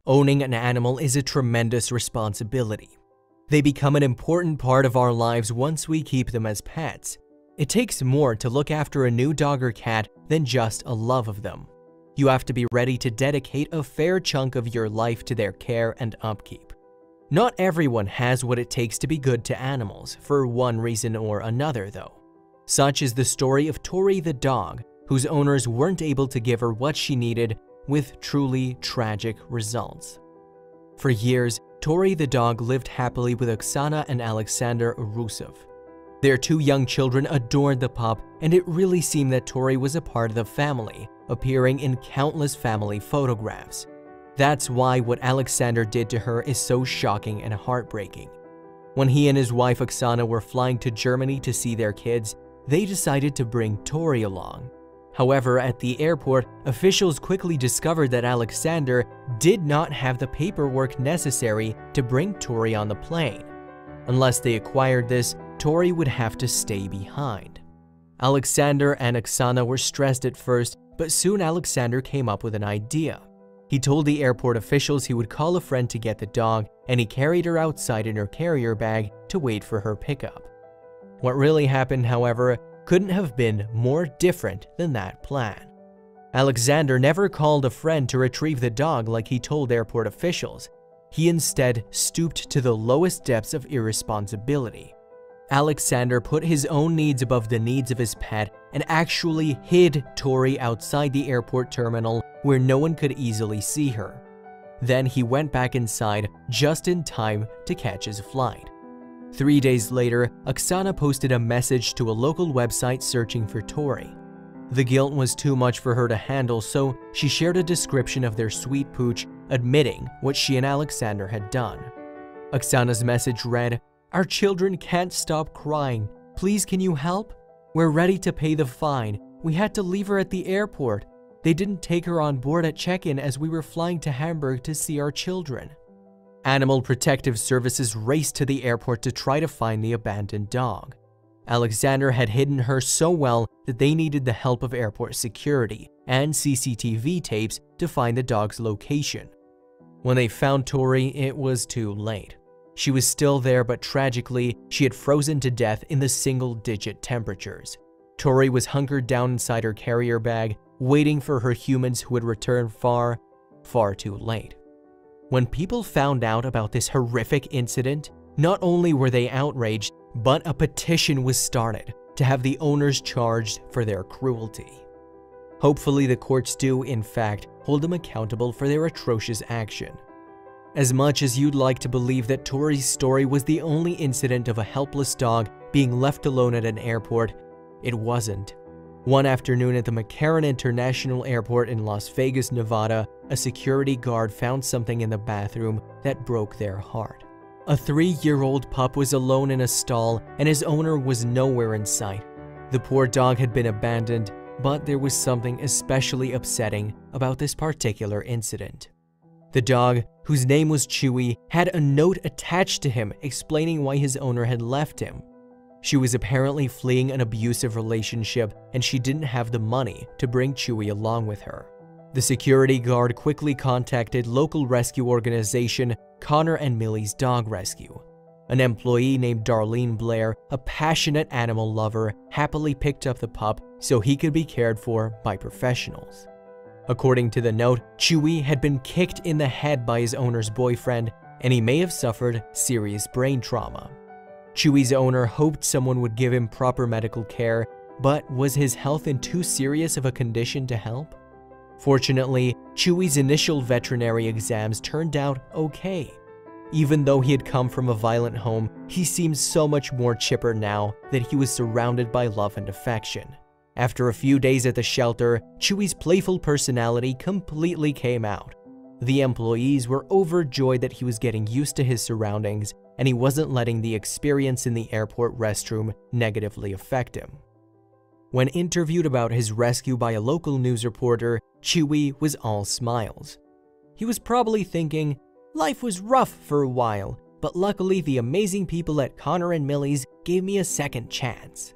Owning an animal is a tremendous responsibility. They become an important part of our lives once we keep them as pets. It takes more to look after a new dog or cat than just a love of them. You have to be ready to dedicate a fair chunk of your life to their care and upkeep. Not everyone has what it takes to be good to animals, for one reason or another though. Such is the story of Tori the dog, whose owners weren't able to give her what she needed, with truly tragic results. For years, Tori the dog lived happily with Oksana and Alexander Urusov. Their 2 young children adored the pup, and it really seemed that Tori was a part of the family, appearing in countless family photographs. That's why what Alexander did to her is so shocking and heartbreaking. When he and his wife Oksana were flying to Germany to see their kids, they decided to bring Tori along. However, at the airport, officials quickly discovered that Alexander did not have the paperwork necessary to bring Tori on the plane. Unless they acquired this, Tori would have to stay behind. Alexander and Oksana were stressed at first, but soon Alexander came up with an idea. He told the airport officials he would call a friend to get the dog, and he carried her outside in her carrier bag to wait for her pickup. What really happened, however, couldn't have been more different than that plan. Alexander never called a friend to retrieve the dog like he told airport officials. He instead stooped to the lowest depths of irresponsibility. Alexander put his own needs above the needs of his pet and actually hid Tori outside the airport terminal where no one could easily see her. Then he went back inside just in time to catch his flight. 3 days later, Oksana posted a message to a local website searching for Tori. The guilt was too much for her to handle, so she shared a description of their sweet pooch, admitting what she and Alexander had done. Oksana's message read, "Our children can't stop crying. Please, can you help? We're ready to pay the fine. We had to leave her at the airport. They didn't take her on board at check-in as we were flying to Hamburg to see our children." Animal Protective Services raced to the airport to try to find the abandoned dog. Alexander had hidden her so well that they needed the help of airport security and CCTV tapes to find the dog's location. When they found Tori, it was too late. She was still there, but tragically, she had frozen to death in the single-digit temperatures. Tori was hunkered down inside her carrier bag, waiting for her humans who would return far, far too late. When people found out about this horrific incident, not only were they outraged, but a petition was started to have the owners charged for their cruelty. Hopefully, the courts do, in fact, hold them accountable for their atrocious action. As much as you'd like to believe that Tori's story was the only incident of a helpless dog being left alone at an airport, it wasn't. One afternoon at the McCarran International Airport in Las Vegas, Nevada, a security guard found something in the bathroom that broke their heart. A 3-year-old pup was alone in a stall, and his owner was nowhere in sight. The poor dog had been abandoned, but there was something especially upsetting about this particular incident. The dog, whose name was Chewy, had a note attached to him explaining why his owner had left him. She was apparently fleeing an abusive relationship, and she didn't have the money to bring Chewy along with her. The security guard quickly contacted local rescue organization Connor and Millie's Dog Rescue. An employee named Darlene Blair, a passionate animal lover, happily picked up the pup so he could be cared for by professionals. According to the note, Chewy had been kicked in the head by his owner's boyfriend, and he may have suffered serious brain trauma. Chewy's owner hoped someone would give him proper medical care, but was his health in too serious of a condition to help? Fortunately, Chewy's initial veterinary exams turned out okay. Even though he had come from a violent home, he seemed so much more chipper now that he was surrounded by love and affection. After a few days at the shelter, Chewy's playful personality completely came out. The employees were overjoyed that he was getting used to his surroundings, and he wasn't letting the experience in the airport restroom negatively affect him. When interviewed about his rescue by a local news reporter, Chewy was all smiles. He was probably thinking, "Life was rough for a while, but luckily the amazing people at Connor and Millie's gave me a second chance."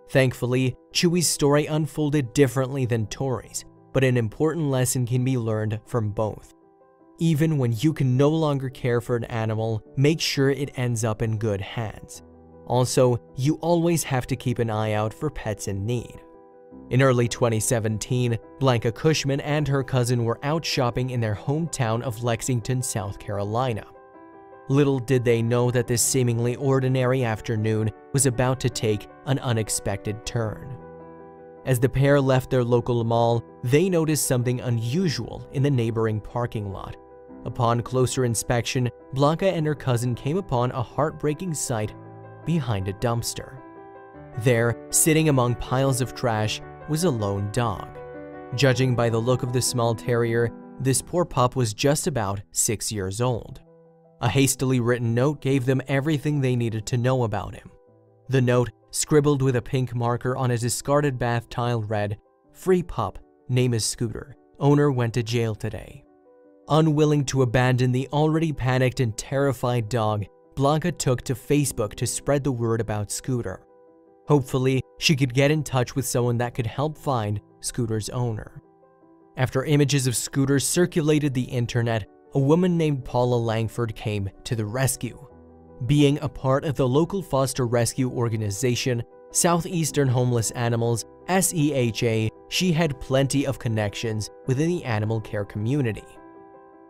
Thankfully, Chewy's story unfolded differently than Tori's, but an important lesson can be learned from both. Even when you can no longer care for an animal, make sure it ends up in good hands. Also, you always have to keep an eye out for pets in need. In early 2017, Blanca Cushman and her cousin were out shopping in their hometown of Lexington, South Carolina. Little did they know that this seemingly ordinary afternoon was about to take an unexpected turn. As the pair left their local mall, they noticed something unusual in the neighboring parking lot. Upon closer inspection, Blanca and her cousin came upon a heartbreaking sight behind a dumpster. There, sitting among piles of trash, was a lone dog. Judging by the look of the small terrier, this poor pup was just about 6 years old. A hastily written note gave them everything they needed to know about him. The note, scribbled with a pink marker on a discarded bath tile, read, "Free pup, name is Scooter. Owner went to jail today." Unwilling to abandon the already panicked and terrified dog, Blanca took to Facebook to spread the word about Scooter. Hopefully, she could get in touch with someone that could help find Scooter's owner. After images of Scooter circulated the internet, a woman named Paula Langford came to the rescue. Being a part of the local foster rescue organization, Southeastern Homeless Animals, SEHA, she had plenty of connections within the animal care community.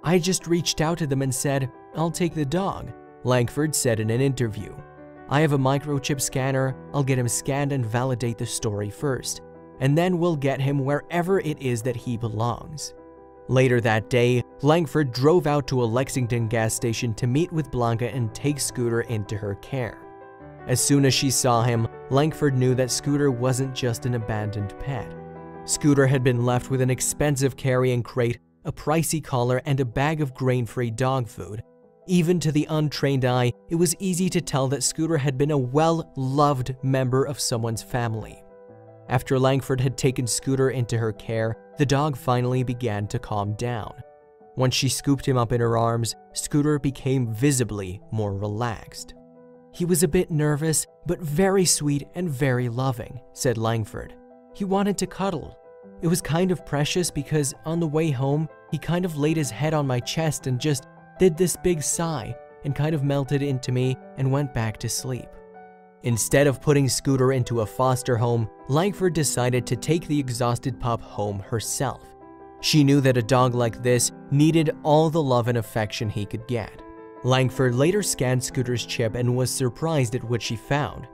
"I just reached out to them and said, 'I'll take the dog,'" Langford said in an interview. "I have a microchip scanner. I'll get him scanned and validate the story first, and then we'll get him wherever it is that he belongs." Later that day, Langford drove out to a Lexington gas station to meet with Blanca and take Scooter into her care. As soon as she saw him, Langford knew that Scooter wasn't just an abandoned pet. Scooter had been left with an expensive carrying crate, a pricey collar, and a bag of grain-free dog food. Even to the untrained eye, it was easy to tell that Scooter had been a well-loved member of someone's family. After Langford had taken Scooter into her care, the dog finally began to calm down. Once she scooped him up in her arms, Scooter became visibly more relaxed. "He was a bit nervous, but very sweet and very loving," said Langford. "He wanted to cuddle. It was kind of precious because on the way home, he kind of laid his head on my chest and just did this big sigh and kind of melted into me and went back to sleep." Instead of putting Scooter into a foster home, Langford decided to take the exhausted pup home herself. She knew that a dog like this needed all the love and affection he could get. Langford later scanned Scooter's chip and was surprised at what she found.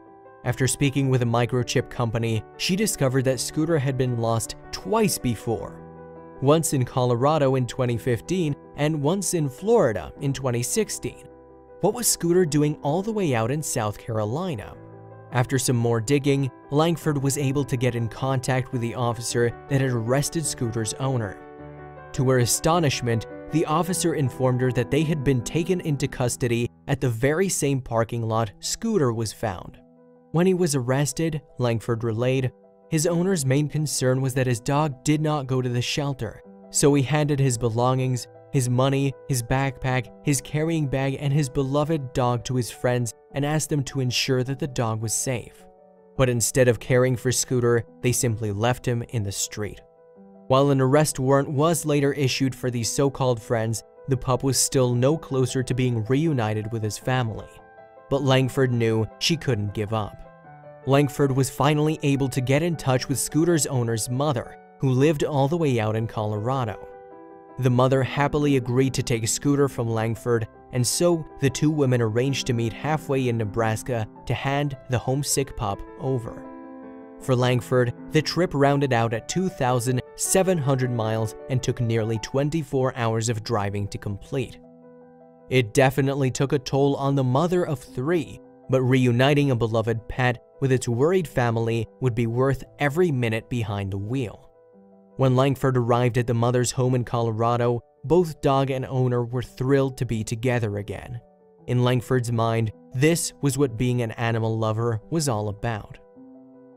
After speaking with a microchip company, she discovered that Scooter had been lost twice before. Once in Colorado in 2015 and once in Florida in 2016. What was Scooter doing all the way out in South Carolina? After some more digging, Langford was able to get in contact with the officer that had arrested Scooter's owner. To her astonishment, the officer informed her that they had been taken into custody at the very same parking lot Scooter was found. When he was arrested, Langford relayed, his owner's main concern was that his dog did not go to the shelter, so he handed his belongings, his money, his backpack, his carrying bag, and his beloved dog to his friends and asked them to ensure that the dog was safe. But instead of caring for Scooter, they simply left him in the street. While an arrest warrant was later issued for these so-called friends, the pup was still no closer to being reunited with his family. But Langford knew she couldn't give up. Langford was finally able to get in touch with Scooter's owner's mother, who lived all the way out in Colorado. The mother happily agreed to take Scooter from Langford, and so the two women arranged to meet halfway in Nebraska to hand the homesick pup over. For Langford, the trip rounded out at 2,700 miles and took nearly 24 hours of driving to complete. It definitely took a toll on the mother of three, but reuniting a beloved pet with its worried family would be worth every minute behind the wheel. When Langford arrived at the mother's home in Colorado, both dog and owner were thrilled to be together again. In Langford's mind, this was what being an animal lover was all about.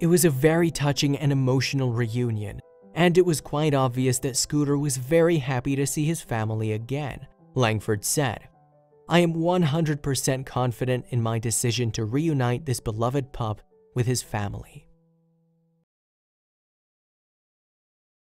It was a very touching and emotional reunion, and it was quite obvious that Scooter was very happy to see his family again, Langford said. "I am 100% confident in my decision to reunite this beloved pup with his family."